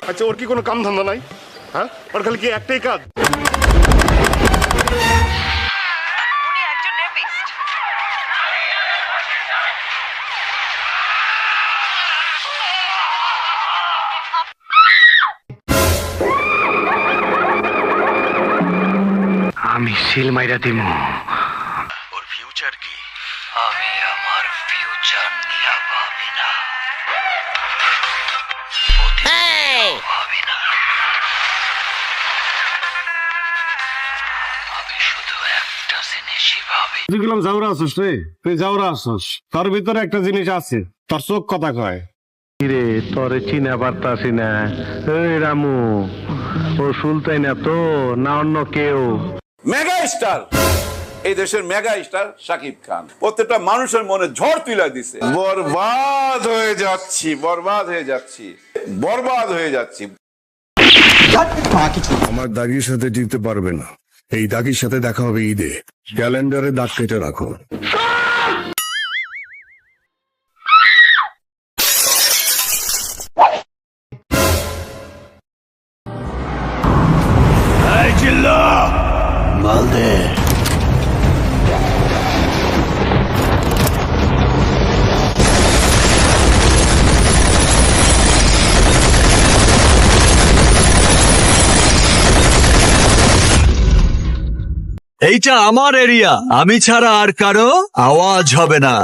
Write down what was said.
আচ্ছা, ওর কি কোনো কাম ধান্দা নাই? হ্যাঁ, ওর খালি কি একটাই কাজ? উনি একজন রেপিস্ট। আমি সিল মাইরা দিমু। ওর ফিউচার কি? আমি আমার ফিউচার নিয়ে ভাবি না, ভাবি না। আমি শুধু একটা জিনিসই ভাবি। তুই গেলাম যাওরা আসছিস রে, তুই যাওরা আসছিস, তোর ভিতরে একটা জিনিস আছে, তোর চোখ কথা কয়। রে তোরে চিনা পারতাছি না। এই রামু, ও সুলতান না তো, না অন্য কেউ? মেগা স্টার, এই দেশের মেগা স্টার শাকিব খান প্রত্যেকটা মানুষের মনে ঝড় তুলে দিছে। বরবাদ হয়ে যাচ্ছি, বরবাদ হয়ে যাচ্ছি, বরবাদ হয়ে যাচ্ছি। আমার দাগির সাথে জিততে পারবে না। এই দাগির সাথে দেখা হবে ঈদে। ক্যালেন্ডারে দাগ কেটে রাখো। এইটা আমার এরিয়া, আমি ছাড়া আর কারো আওয়াজ হবে না।